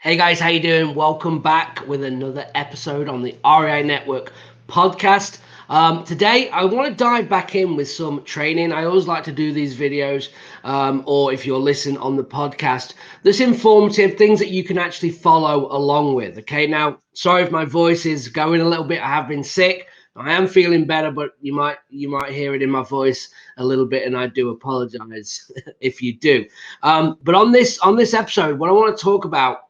Hey guys, how you doing? Welcome back with another episode on the REI Network podcast. Today, I want to dive back in with some training. I always like to do these videos, or if you're listening on the podcast, there's informative things that you can actually follow along with. Okay, now sorry if my voice is going a little bit. I have been sick. I am feeling better, but you might hear it in my voice a little bit, and I do apologize if you do. But on this episode, what I want to talk about,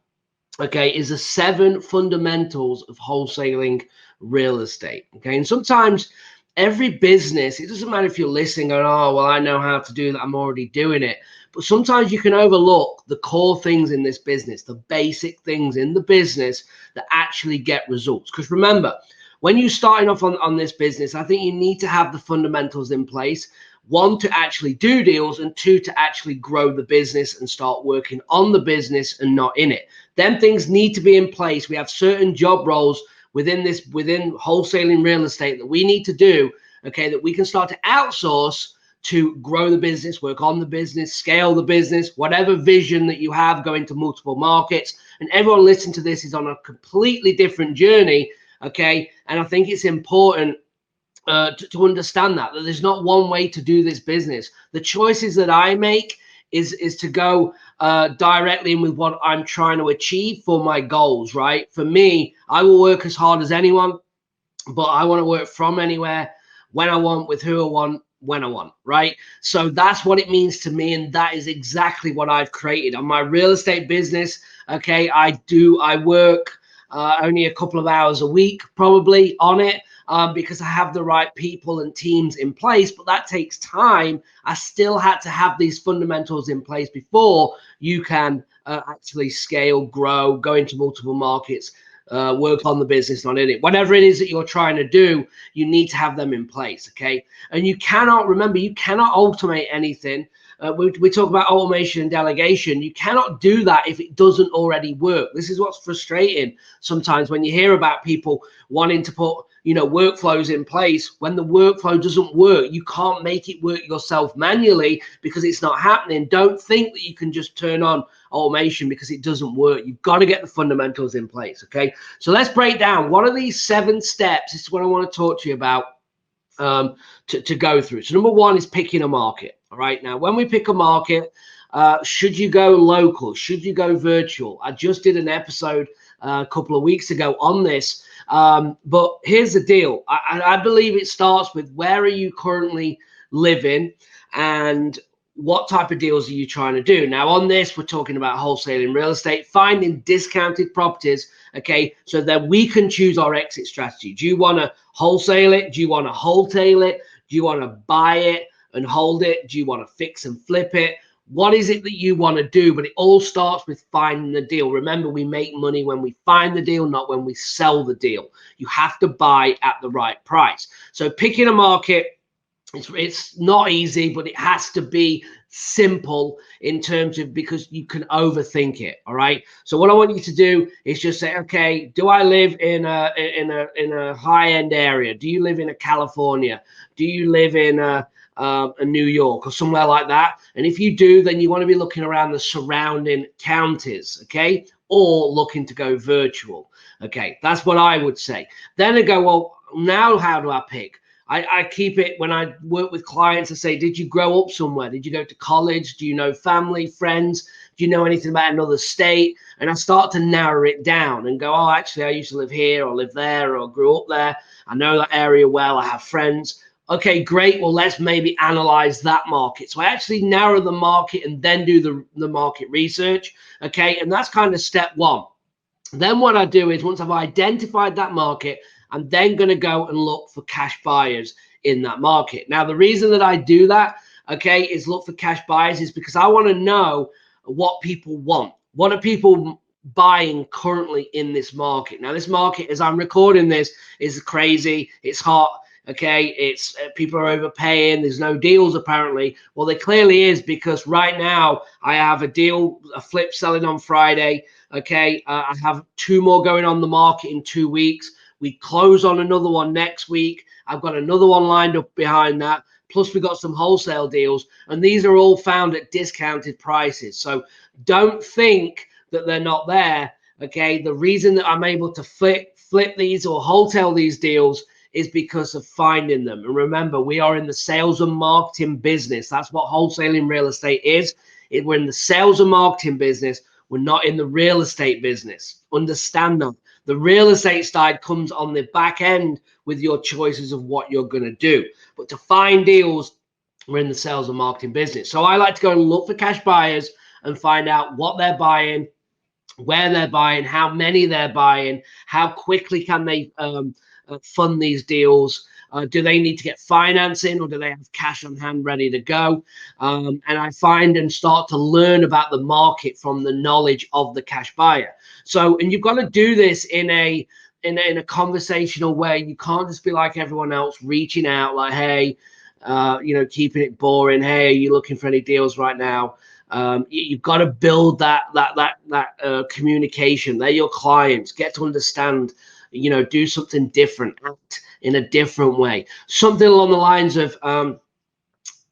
okay, is the seven fundamentals of wholesaling real estate. Okay, and sometimes every business, it doesn't matter if you're listening going, oh, well, I know how to do that, I'm already doing it. But sometimes you can overlook the core things in this business, the basic things in the business that actually get results. Because remember, when you're starting off on this business, I think you need to have the fundamentals in place. One, to actually do deals, and two, to actually grow the business and start working on the business and not in it. Then things need to be in place. We have certain job roles within wholesaling real estate that we need to do, okay, that we can start to outsource to grow the business, work on the business, scale the business, whatever vision that you have, go into multiple markets. And everyone listening to this is on a completely different journey, okay? And I think it's important to understand that there's not one way to do this business. The choices that I make is to go directly in with what I'm trying to achieve for my goals, right? For me, I will work as hard as anyone, but I want to work from anywhere, when I want, with who I want, when I want, right? So that's what it means to me, and that is exactly what I've created on my real estate business. Okay, I work only a couple of hours a week probably on it, because I have the right people and teams in place, but that takes time. I still had to have these fundamentals in place before you can actually scale, grow, go into multiple markets, work on the business, not in it. Whatever it is that you're trying to do, you need to have them in place, okay? And you cannot automate anything. We talk about automation and delegation. You cannot do that if it doesn't already work. This is what's frustrating sometimes when you hear about people wanting to put workflows in place. When the workflow doesn't work, you can't make it work yourself manually because it's not happening. Don't think that you can just turn on automation because it doesn't work. You've got to get the fundamentals in place. Okay, so let's break down what are these 7 steps. This is what I want to talk to you about, to go through. So number 1 is picking a market. All right, now when we pick a market, should you go local, should you go virtual? I just did an episode a couple of weeks ago on this. But here's the deal. I believe it starts with, where are you currently living and what type of deals are you trying to do? Now, on this, we're talking about wholesaling real estate, finding discounted properties, okay, so that we can choose our exit strategy. Do you want to wholesale it? Do you want to wholesale it? Do you want to buy it and hold it? Do you want to fix and flip it? What is it that you want to do? But it all starts with finding the deal. Remember, we make money when we find the deal, not when we sell the deal. You have to buy at the right price. So picking a market, it's not easy, but it has to be simple in terms of, because you can overthink it. All right. So what I want you to do is just say, okay, do I live in a high end area? Do you live in a California? Do you live in a New York or somewhere like that? And if you do, then you want to be looking around the surrounding counties, okay, or looking to go virtual. Okay, that's what I would say. Then I go, well, now how do I pick? I keep it, when I work with clients, I say, did you grow up somewhere? Did you go to college? Do you know family, friends? Do you know anything about another state? And I start to narrow it down and go, oh, actually, I used to live here or live there or grew up there. I know that area well. I have friends. Okay, great. Well, let's maybe analyze that market. So I actually narrow the market and then do the market research. Okay, and that's kind of step 1. Then what I do is, once I've identified that market, I'm then going to go and look for cash buyers in that market. Now, the reason that I do that, okay, is look for cash buyers is because I want to know what people want. What are people buying currently in this market? Now, this market, as I'm recording this, is crazy. It's hot. Okay, it's people are overpaying. There's no deals apparently. Well, there clearly is, because right now I have a flip selling on Friday. Okay, I have 2 more going on the market in 2 weeks. We close on another one next week. I've got another one lined up behind that. Plus, we got some wholesale deals, and these are all found at discounted prices. So don't think that they're not there. Okay, the reason that I'm able to flip these or wholesale these deals is because of finding them. And remember, we are in the sales and marketing business. That's what wholesaling real estate is. We're in the sales and marketing business. We're not in the real estate business. Understand that. The real estate side comes on the back end with your choices of what you're going to do. But to find deals, we're in the sales and marketing business. So I like to go and look for cash buyers and find out what they're buying, where they're buying, how many they're buying, how quickly can they fund these deals. Do they need to get financing, or do they have cash on hand ready to go? And I find and start to learn about the market from the knowledge of the cash buyer. So, and you've got to do this in a conversational way. You can't just be like everyone else, reaching out like, hey, keeping it boring. Hey, are you looking for any deals right now? You've got to build that communication. They're your clients. Get to understand. Do something different, act in a different way. Something along the lines of,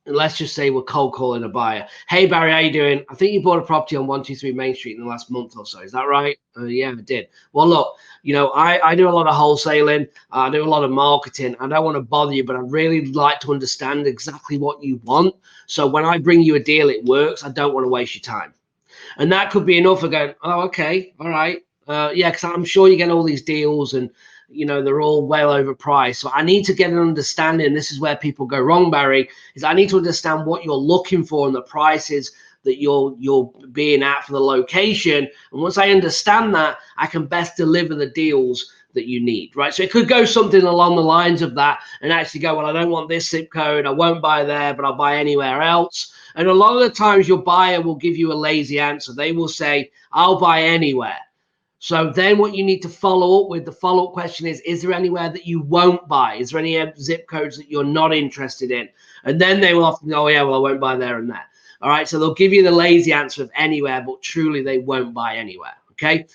let's just say we're cold calling a buyer. Hey, Barry, how you doing? I think you bought a property on 123 Main Street in the last month or so. Is that right? Yeah, I did. Well, look, I do a lot of wholesaling. I do a lot of marketing. I don't want to bother you, but I really like to understand exactly what you want. So when I bring you a deal, it works. I don't want to waste your time. And that could be enough for going, oh, okay, all right. Yeah, because I'm sure you get all these deals and, they're all well overpriced. So I need to get an understanding. This is where people go wrong, Barry, is I need to understand what you're looking for and the prices that you're being at for the location. And once I understand that, I can best deliver the deals that you need, right? So it could go something along the lines of that and actually go, well, I don't want this zip code. I won't buy there, but I'll buy anywhere else. And a lot of the times your buyer will give you a lazy answer. They will say, I'll buy anywhere. So then what you need to follow up with, the follow-up question is there anywhere that you won't buy? Is there any zip codes that you're not interested in? And then they will often go, oh, yeah, well, I won't buy there and there. All right, so they'll give you the lazy answer of anywhere, but truly they won't buy anywhere, okay?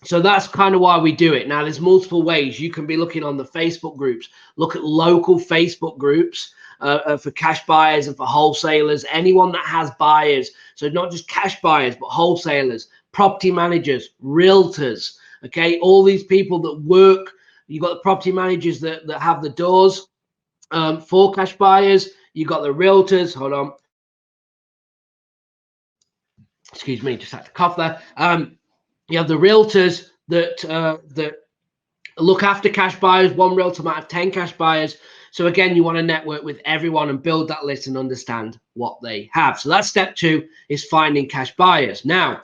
So that's kind of why we do it. Now, there's multiple ways. You can be looking on the Facebook groups. Look at local Facebook groups for cash buyers and for wholesalers, anyone that has buyers. So not just cash buyers, but wholesalers, property managers, realtors, okay? All these people that work. You've got the property managers that have the doors for cash buyers. You've got the realtors. Hold on. Excuse me, just had to cough there. You have the realtors that look after cash buyers. One realtor might have 10 cash buyers. So again, you want to network with everyone and build that list and understand what they have. So that's step 2, is finding cash buyers. Now,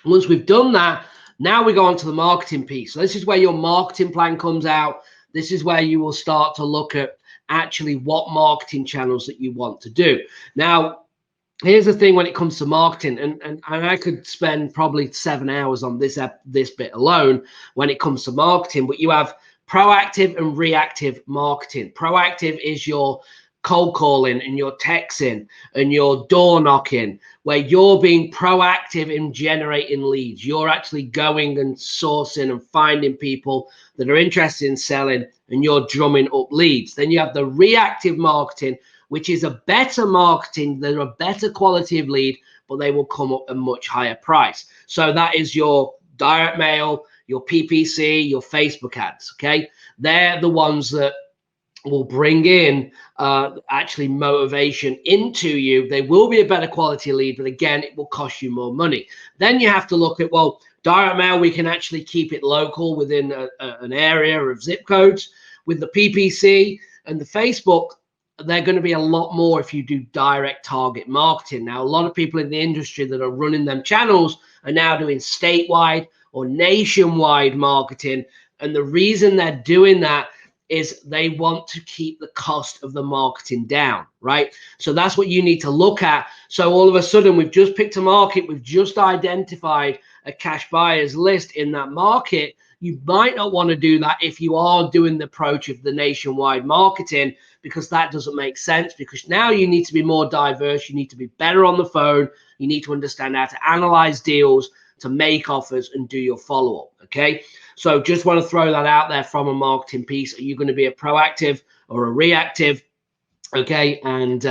once we've done that, now we go on to the marketing piece. So this is where your marketing plan comes out. This is where you will start to look at actually what marketing channels that you want to do. Now, here's the thing when it comes to marketing, and I could spend probably 7 hours on this bit alone when it comes to marketing, but you have proactive and reactive marketing. Proactive is your cold calling and your texting and your door knocking, where you're being proactive in generating leads. You're actually going and sourcing and finding people that are interested in selling, and you're drumming up leads. Then you have the reactive marketing, which is a better marketing. They're a better quality of lead, but they will come up a much higher price. So that is your direct mail, your PPC, your Facebook ads, okay? They're the ones that will bring in actually motivation into you. They will be a better quality lead, but again, it will cost you more money. Then you have to look at, well, direct mail, we can actually keep it local within an area of zip codes. With the PPC and the Facebook, they're going to be a lot more if you do direct target marketing. Now, a lot of people in the industry that are running them channels are now doing statewide or nationwide marketing. And the reason they're doing that is they want to keep the cost of the marketing down, right? So that's what you need to look at. So all of a sudden, we've just picked a market. We've just identified a cash buyers list in that market. You might not want to do that if you are doing the approach of the nationwide marketing, because that doesn't make sense, because now you need to be more diverse. You need to be better on the phone. You need to understand how to analyze deals, to make offers, and do your follow-up, okay? So just want to throw that out there from a marketing piece. Are you going to be a proactive or a reactive? Okay, and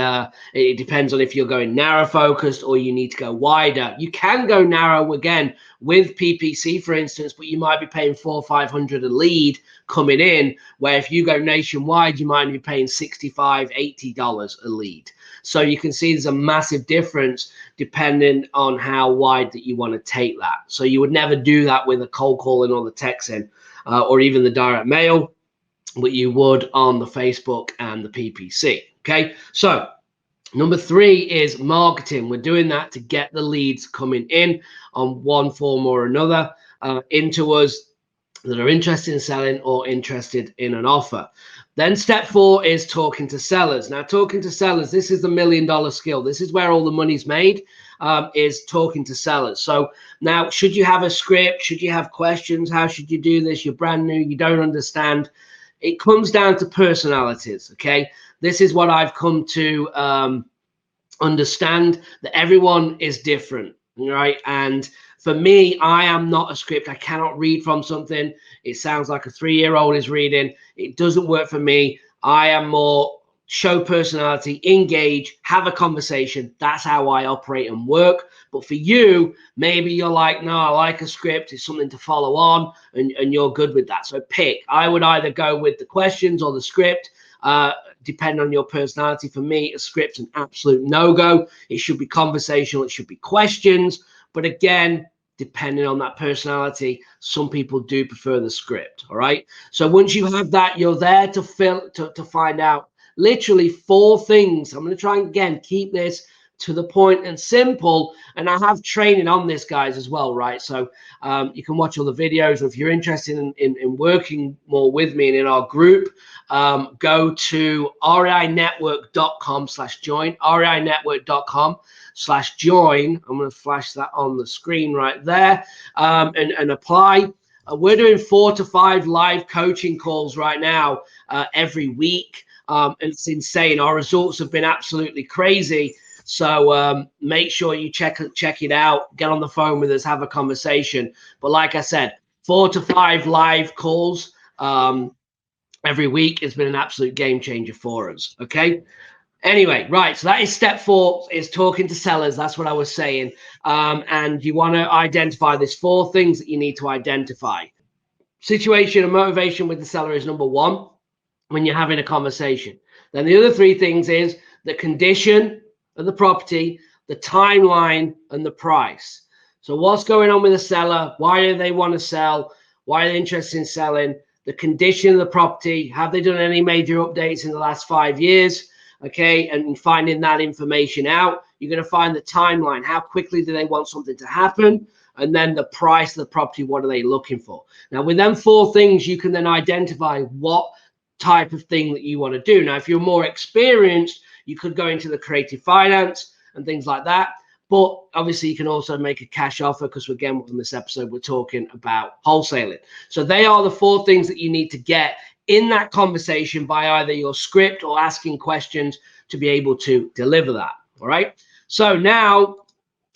it depends on if you're going narrow focused or you need to go wider. You can go narrow again with PPC, for instance, but you might be paying 400 or 500 a lead coming in, where if you go nationwide, you might be paying $65, $80 a lead. So you can see there's a massive difference depending on how wide that you want to take that. So you would never do that with a cold calling or the texting or even the direct mail, but you would on the Facebook and the PPC. Okay, so number 3 is marketing. We're doing that to get the leads coming in on one form or another into us that are interested in selling or interested in an offer. Then step 4 is talking to sellers. Now, talking to sellers, this is the $1 million skill. This is where all the money's made, is talking to sellers. So now, should you have a script? Should you have questions? How should you do this? You're brand new. You don't understand. It comes down to personalities, okay? This is what I've come to understand, that everyone is different, right? And for me, I am not a script. I cannot read from something. It sounds like a 3-year-old is reading. It doesn't work for me. I am more show personality, engage, have a conversation. That's how I operate and work. But for you, maybe you're like, no, I like a script. It's something to follow on, and you're good with that. So pick. I would either go with the questions or the script. Depend on your personality. For me, a script's an absolute no-go. It should be conversational. It should be questions. But again, depending on that personality, some people do prefer the script. All right. So once you have that, you're there to find out literally 4 things. I'm going to try and again keep this to the point and simple, and I have training on this, guys, as well, right? So you can watch all the videos. Or if you're interested in working more with me and in our group, go to reinetwork.com/join, reinetwork.com/join. I'm going to flash that on the screen right there, and apply. We're doing 4 to 5 live coaching calls right now every week, and it's insane. Our results have been absolutely crazy. So make sure you check it out, get on the phone with us, have a conversation. But like I said, 4 to 5 live calls every week has been an absolute game changer for us. Okay. Anyway, right. So that is step 4, is talking to sellers. That's what I was saying. And you want to identify these 4 things that you need to identify. Situation and motivation with the seller is number 1 when you're having a conversation. Then the other 3 things is the condition of the property, the timeline, and the price. So what's going on with the seller? Why do they want to sell? Why are they interested in selling? The condition of the property. Have they done any major updates in the last 5 years? Okay, and finding that information out. You're going to find the timeline. How quickly do they want something to happen? And then the price of the property. What are they looking for? Now, with them 4 things, you can then identify what type of thing that you want to do. Now, if you're more experienced, you could go into the creative finance and things like that. But obviously, you can also make a cash offer, because again, on this episode, we're talking about wholesaling. So they are the 4 things that you need to get in that conversation by either your script or asking questions to be able to deliver that. All right. So now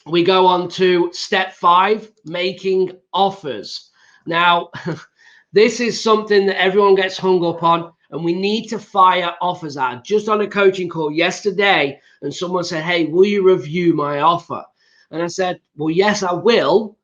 we go on to step 5, making offers. Now, this is something that everyone gets hung up on, and we need to fire offers out. Just on a coaching call yesterday, and someone said, hey, will you review my offer? And I said, well, yes, I will.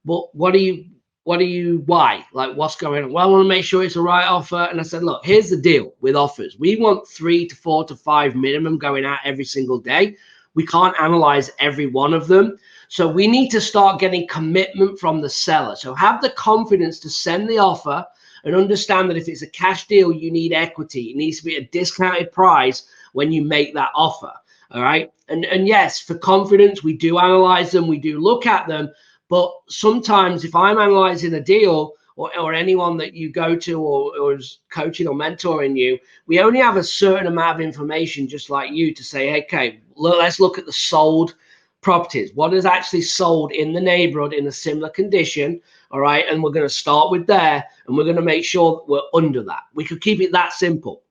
But why? Like, what's going on? Well, I want to make sure it's the right offer. And I said, look, here's the deal with offers. We want 3 to 4 to 5 minimum going out every single day. We can't analyze every one of them. So we need to start getting commitment from the seller. So have the confidence to send the offer, and understand that if it's a cash deal, you need equity. It needs to be a discounted price when you make that offer. All right. And yes, for confidence, we do analyze them. We do look at them. But sometimes if I'm analyzing a deal, or anyone that you go to or is coaching or mentoring you, we only have a certain amount of information, just like you, to say, hey, okay, let's look at the sold properties. What is actually sold in the neighborhood in a similar condition? All right. And we're going to start with there, and we're going to make sure that we're under that. We could keep it that simple.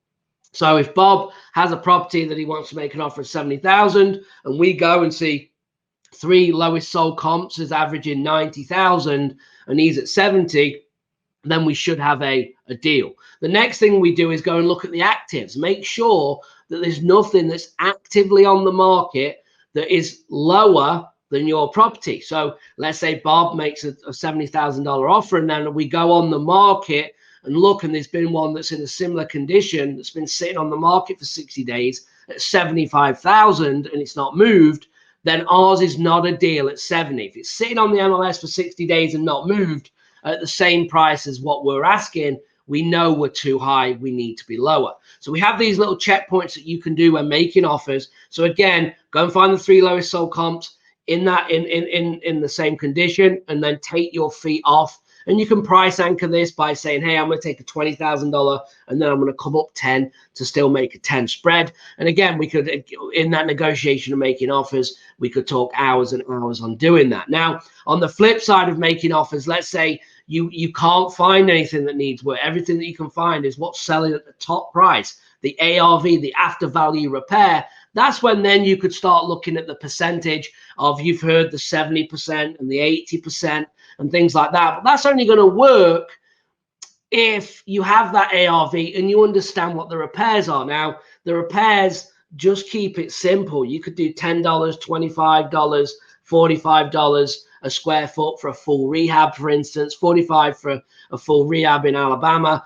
So if Bob has a property that he wants to make an offer of 70,000, and we go and see 3 lowest sold comps is averaging 90,000, and he's at 70, then we should have a deal. The next thing we do is go and look at the actives. Make sure that there's nothing that's actively on the market that is lower than your property. So let's say Bob makes a $70,000 offer, and then we go on the market and look, and there's been one that's in a similar condition that's been sitting on the market for 60 days at 75,000 and it's not moved, then ours is not a deal at 70. If it's sitting on the MLS for 60 days and not moved at the same price as what we're asking, we know we're too high, we need to be lower. So we have these little checkpoints that you can do when making offers. So again, go and find the 3 lowest sold comps in the same condition, and then take your fee off. And you can price anchor this by saying, hey, I'm going to take a $20,000 and then I'm going to come up 10 to still make a 10 spread. And again, we could, in that negotiation of making offers, we could talk hours and hours on doing that. Now, on the flip side of making offers, let's say you can't find anything that needs work. Everything that you can find is what's selling at the top price, the ARV, the after value repair. That's when then you could start looking at the percentage of, you've heard the 70% and the 80% and things like that. But that's only going to work if you have that ARV and you understand what the repairs are. Now, the repairs, just keep it simple. You could do $10, $25, $45 a square foot for a full rehab, for instance, 45 for a full rehab in Alabama.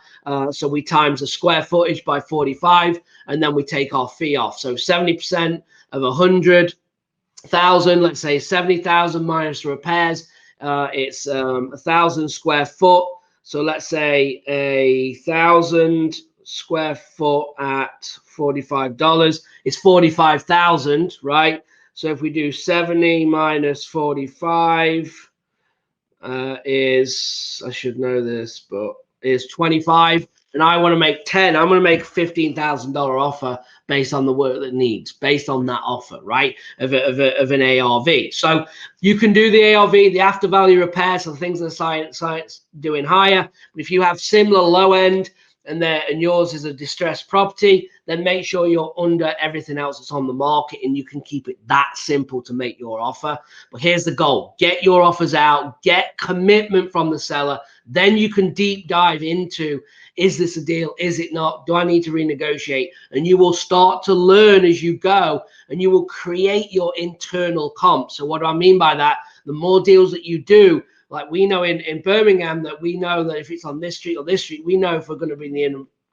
So we times the square footage by 45, and then we take our fee off. So 70% of 100,000, let's say 70,000 minus the repairs, it's 1,000 square foot. So let's say 1,000 square foot at $45 is 45,000, right? So if we do 70 minus 45 is, I should know this, but is 25. And I want to make 10. I'm going to make a $15,000 offer based on the work that needs, based on that offer, right, of an ARV. So you can do the ARV, the after value repairs, so things that the science doing higher. But if you have similar low end and yours is a distressed property, then make sure you're under everything else that's on the market, and you can keep it that simple to make your offer. But here's the goal: get your offers out, get commitment from the seller. Then you can deep dive into, is this a deal? Is it not? Do I need to renegotiate? And you will start to learn as you go, and you will create your internal comp. So what do I mean by that? The more deals that you do, like we know in Birmingham, that we know that if it's on this street or this street, we know if we're going to be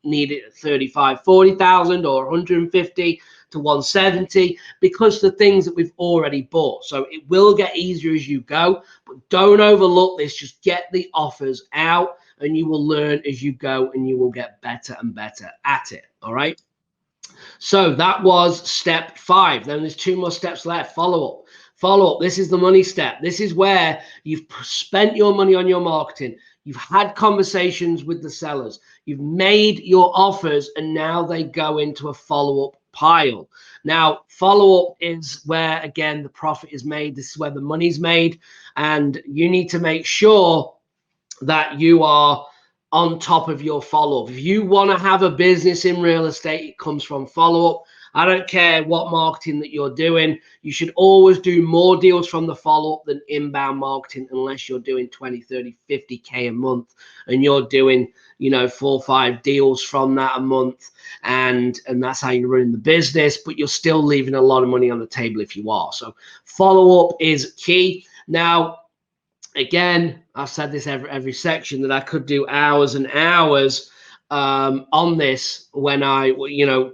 need it at 35, 40,000 or 150 to 170, because the things that we've already bought. So it will get easier as you go, but don't overlook this. Just get the offers out, and you will learn as you go, and you will get better and better at it. All right. So that was step 5. Then there's 2 more steps left. Follow up. Follow up. This is the money step. This is where you've spent your money on your marketing. You've had conversations with the sellers. You've made your offers, and now they go into a follow-up pile. Now, follow-up is where, again, the profit is made. This is where the money's made. And you need to make sure that you are on top of your follow-up. If you want to have a business in real estate, it comes from follow-up. I don't care what marketing that you're doing. You should always do more deals from the follow-up than inbound marketing, unless you're doing 20, 30, 50K a month and you're doing, 4 or 5 deals from that a month. And that's how you're running the business, but you're still leaving a lot of money on the table if you are. So follow-up is key. Now, again, I've said this every section, that I could do hours and hours on this when I,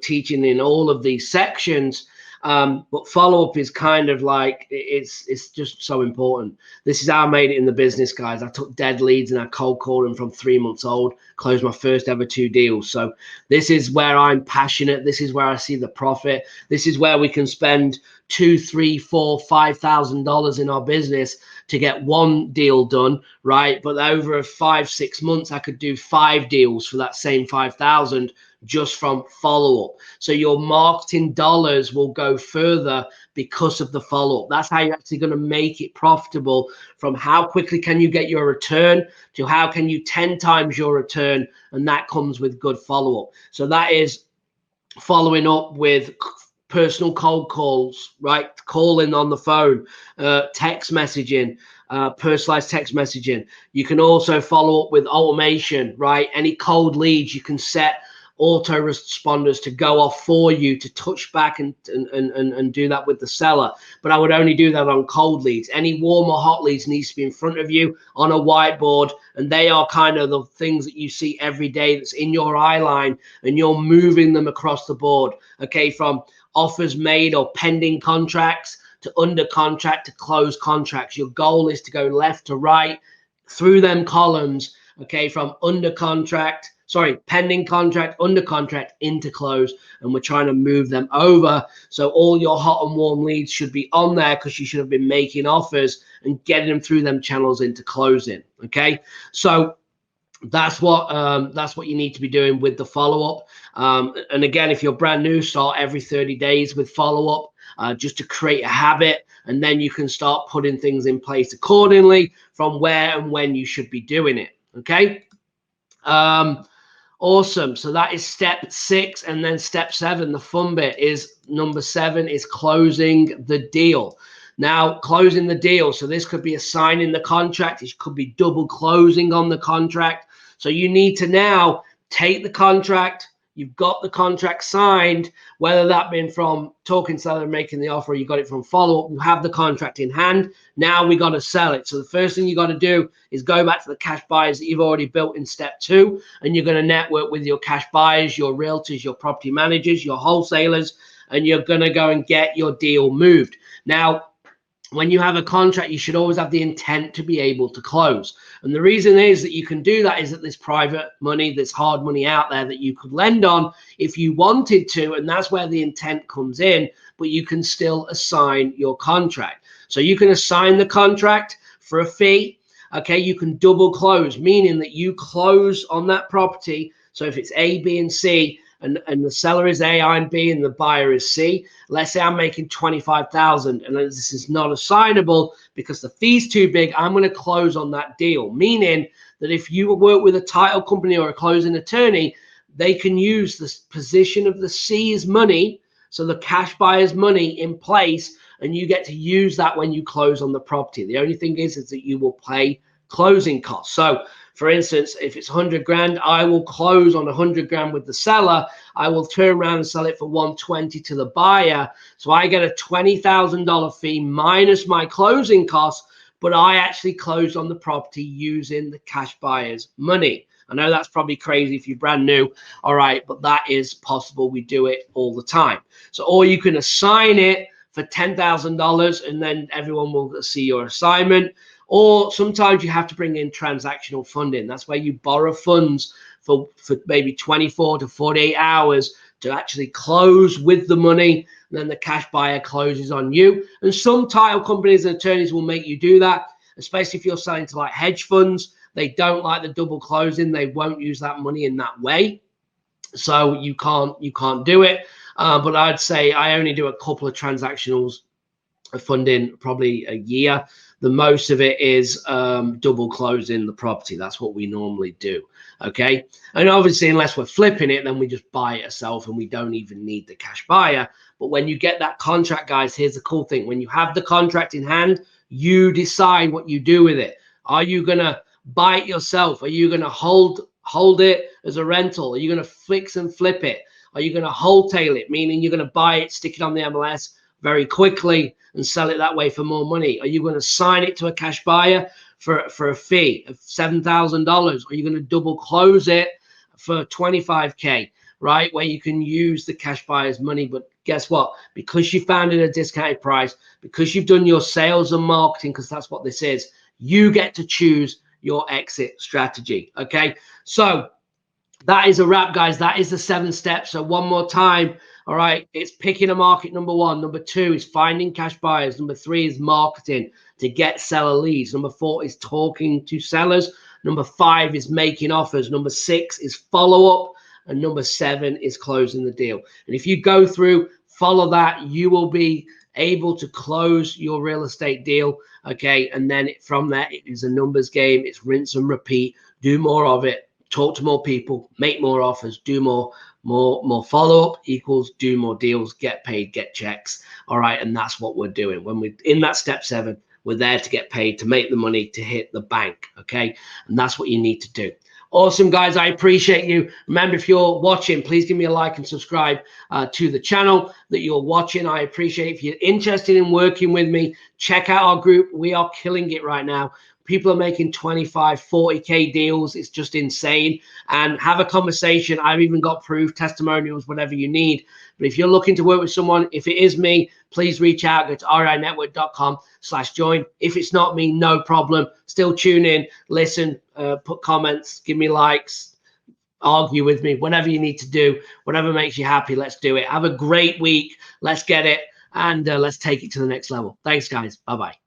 teaching in all of these sections. But follow-up is kind of like, it's just so important. This is how I made it in the business, guys. I took dead leads and I cold called them from 3 months old, closed my first ever 2 deals. So this is where I'm passionate. This is where I see the profit. This is where we can spend $2,000, $3,000, $4,000, $5,000 in our business to get 1 deal done, right? But over 5-6 months, I could do 5 deals for that same 5,000 just from follow-up. So your marketing dollars will go further because of the follow-up. That's how you're actually going to make it profitable, from how quickly can you get your return to how can you 10 times your return, and that comes with good follow-up. So that is following up with personal cold calls, right? Calling on the phone, text messaging, personalized text messaging. You can also follow up with automation, right? Any cold leads, you can set autoresponders to go off for you to touch back and do that with the seller. But I would only do that on cold leads. Any warm or hot leads needs to be in front of you on a whiteboard, and they are kind of the things that you see every day that's in your eye line, and you're moving them across the board, okay, from offers made or pending contracts to under contract to closed contracts. Your goal is to go left to right through them columns, okay, from pending contract, under contract, into close, and we're trying to move them over. So all your hot and warm leads should be on there, because you should have been making offers and getting them through them channels into closing. Okay, so that's what you need to be doing with the follow-up. And again, if you're brand new, start every 30 days with follow-up, just to create a habit, and then you can start putting things in place accordingly from where and when you should be doing it. Okay. Awesome. So that is step 6. And then step 7, the fun bit, is number 7 is closing the deal. Now, closing the deal. So this could be a signing the contract. It could be double closing on the contract. So you need to now take the contract. You've got the contract signed, whether that been from talking seller making the offer, or you got it from follow-up. You have the contract in hand. Now we got to sell it. So the first thing you got to do is go back to the cash buyers that you've already built in step 2, and you're going to network with your cash buyers, your realtors, your property managers, your wholesalers, and you're going to go and get your deal moved. Now, when you have a contract, you should always have the intent to be able to close. And the reason is that you can do that is that there's private money, there's hard money out there that you could lend on if you wanted to, and that's where the intent comes in, but you can still assign your contract. So you can assign the contract for a fee. Okay, you can double close, meaning that you close on that property. So if it's A, B, and C, and the seller is A, and B, and the buyer is C. Let's say I'm making $25,000, and this is not assignable because the fee's too big. I'm going to close on that deal, meaning that if you work with a title company or a closing attorney, they can use the position of the C's money, so the cash buyer's money, in place, and you get to use that when you close on the property. The only thing is that you will pay closing costs. So for instance, if it's 100 grand, I will close on 100 grand with the seller. I will turn around and sell it for 120 to the buyer. So I get a $20,000 fee minus my closing costs, but I actually closed on the property using the cash buyer's money. I know that's probably crazy if you're brand new. All right, but that is possible. We do it all the time. So, or you can assign it for $10,000, and then everyone will see your assignment. Or sometimes you have to bring in transactional funding. That's where you borrow funds for maybe 24 to 48 hours to actually close with the money. And then the cash buyer closes on you. And some title companies and attorneys will make you do that, especially if you're selling to like hedge funds. They don't like the double closing. They won't use that money in that way. So you can't do it. But I'd say I only do a couple of transactionals funding probably a year. The most of it is double closing the property. That's what we normally do. Okay. And obviously, unless we're flipping it, then we just buy it ourselves and we don't even need the cash buyer. But when you get that contract, guys, here's the cool thing. When you have the contract in hand, you decide what you do with it. Are you going to buy it yourself? Are you going to hold it as a rental? Are you going to fix and flip it? Are you going to wholesale it, meaning you're going to buy it, stick it on the MLS very quickly and sell it that way for more money? Are you going to sign it to a cash buyer for a fee of $7,000? Are you going to double close it for $25K, right? Where you can use the cash buyer's money. But guess what? Because you found it at a discounted price, because you've done your sales and marketing, because that's what this is, you get to choose your exit strategy. Okay. So that is a wrap, guys. That is the 7 steps. So one more time. All right. It's picking a market, number 1. Number 2 is finding cash buyers. Number 3 is marketing to get seller leads. Number 4 is talking to sellers. Number 5 is making offers. Number 6 is follow up. And number 7 is closing the deal. And if you go through, follow that, you will be able to close your real estate deal. Okay. And then from there, it is a numbers game. It's rinse and repeat. Do more of it. Talk to more people, make more offers, do more follow-up equals do more deals, get paid, get checks. All right. And that's what we're doing. When we're in that step 7, we're there to get paid, to make the money, to hit the bank. Okay. And that's what you need to do. Awesome, guys. I appreciate you. Remember, if you're watching, please give me a like and subscribe to the channel that you're watching. I appreciate it. If you're interested in working with me, check out our group. We are killing it right now. People are making 25, 40K deals. It's just insane. And have a conversation. I've even got proof, testimonials, whatever you need. But if you're looking to work with someone, if it is me, please reach out. Go to rinetwork.com/join. If it's not me, no problem. Still tune in, listen, put comments, give me likes, argue with me, whatever you need to do, whatever makes you happy. Let's do it. Have a great week. Let's get it. And let's take it to the next level. Thanks, guys. Bye-bye.